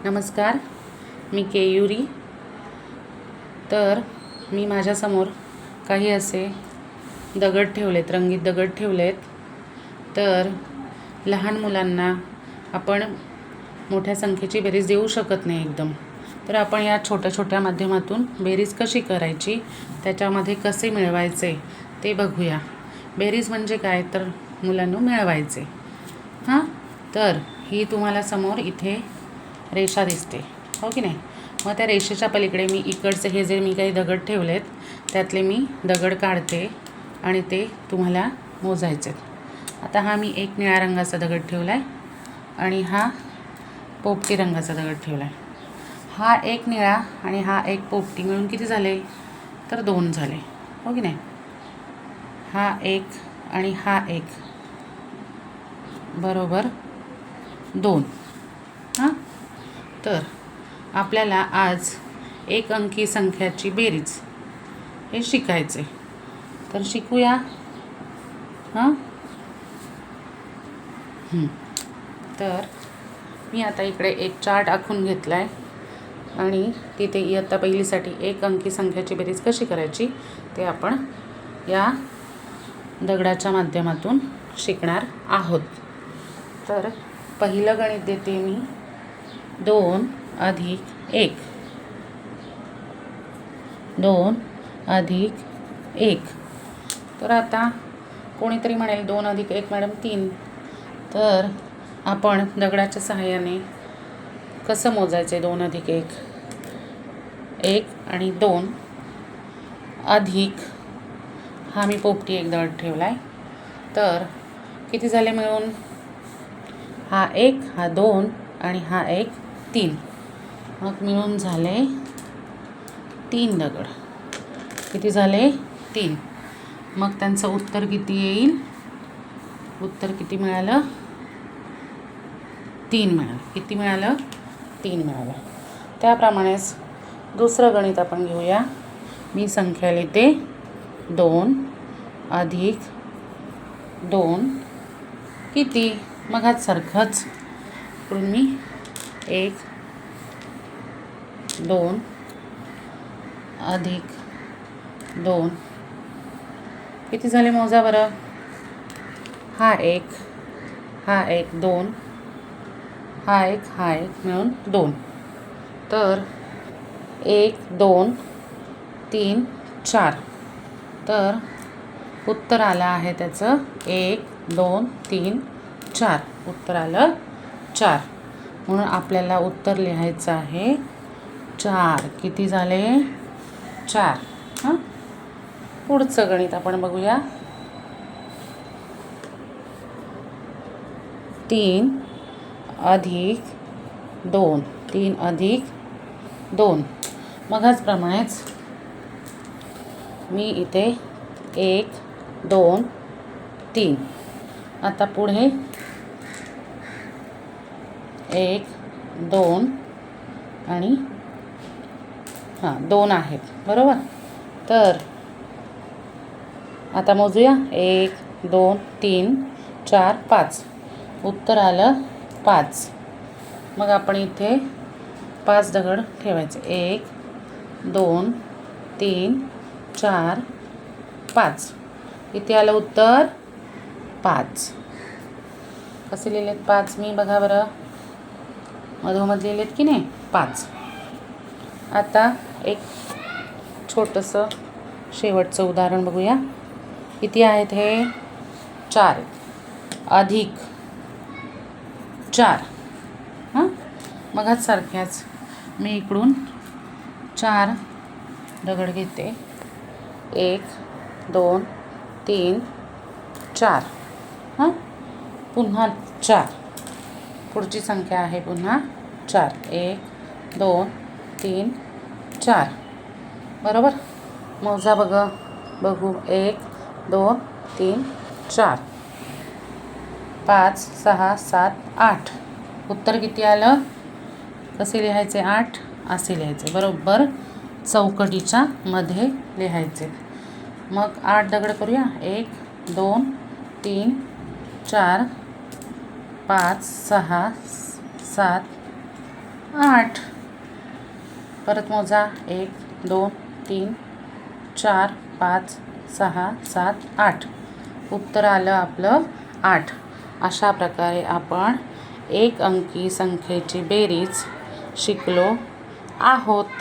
नमस्कार, मी केयुरी. तर मी माझ्यासमोर काही असे दगड ठेवलेत, रंगीत दगड ठेवलेत. तर लहान मुलांना आपण मोठ्या संख्येची बेरीज देऊ शकत नाही एकदम. तर आपण या छोट्या छोट्या माध्यमातून बेरीज कशी करायची, त्याच्यामध्ये कसे मिळवायचे ते बघूया. बेरीज म्हणजे काय, तर मुलांना मिळवायचे. तर ही तुम्हाला समोर इथे रेषा दिसते, हो की नाही. मग त्या रेषेच्या पलीकडे मी इकडचे हे जे मी काही दगड ठेवलेत त्यातले मी दगड काढते आणि ते तुम्हाला मोजायचे. आता हा मी एक निळ्या रंगाचा दगड ठेवला आहे आणि हा पोपटी रंगाचा दगड ठेवला आहे. हा एक निळा आणि हा एक पोपटी मिळून किती झाले, तर 2 झाले, हो की नाही. हा एक आणि हा एक बरोबर 2. तर आपल्याला आज एक अंकी संख्याची बेरीज हे शिकायचे. तर शिकूया. तर मी आता इकडे एक चार्ट आखून घेतला आहे आणि तिथे इयत्ता पहिलीसाठी एक अंकी संख्याची बेरीज कशी करायची ते आपण या दगडाच्या माध्यमातून शिकणार आहोत. तर पहिलं गणित देते मी 2 + 1. 2 + 1. तर आता कोणीतरी म्हणेल 2 + 1 मॅडम 3. तर आपण दगडाच्या सहाय्याने कसं मोजायचे 2 + 1. 1 आणि 2 अधिक हा मी पोपटी एक दगड ठेवला आहे. तर किती झाले मिळून, हा 1, हा 2 आणि हा एक 3. मग मिळून झाले 3 दगड. किती झाले, 3. मग त्यांचं उत्तर किती येईल, उत्तर किती मिळालं, 3 मिळालं. किती मिळालं, 3 मिळालं. त्याप्रमाणेच दुसरं गणित आपण घेऊया. मी संख्या लिहिते 2 + 2 किती. मग हा सारखंच करून मी 1 2 + 2 किती झाले मोजा बरं. हा एक, हा एक 2, हा एक मिळून 2. तर 1 2 3 4. तर उत्तर आलं आहे त्याचं 1 2 3 4. उत्तर आलं 4. म्हणून आपल्याला उत्तर लिहायचं आहे 4. किती झाले, 4. पुढचं गणित आपण बघूया. 3 + 2. 3 + 2. मगाचप्रमाणेच मी इथे 1 2 3. आता पुढे 1 2 आणि 2 आहेत, बरोबर. तर आता मोजूया 1 2 3 4 5. उत्तर आलं 5. मग आपण इथे 5 दगड ठेवायचे. 1 2 3 4 5. किती आलं उत्तर, 5. कसे लिहिलेत 5 मी, बघा बरं, मधोमध लिहिलेत की नाही, 5. आता एक छोटंसं शेवटचं उदाहरण बघूया. किती आहेत हे, 4 अधिक 4. मगच सारख्याच मी इकडून 4 दगड घेते. 1 2 3 4. पुन्हा 4. पुढची संख्या आहे पुन्हा 4. 1 2 3 4. बरोबर. मोजा बघू 1 2 3 4 5 6 7 8. उत्तर किती आलं, कसे लिहायचे, 8 असे लिहायचे, बरोबर चौकटीच्या मध्ये लिहायचे. मग 8 दगड करूया. 1 2 3 4 5 6 7 8. परत मोजा 1 2 3 4 5 6 7 8. उत्तर आलं आपलं 8. अशा प्रकारे आपण एक अंकी संख्येची बेरीज शिकलो आहोत.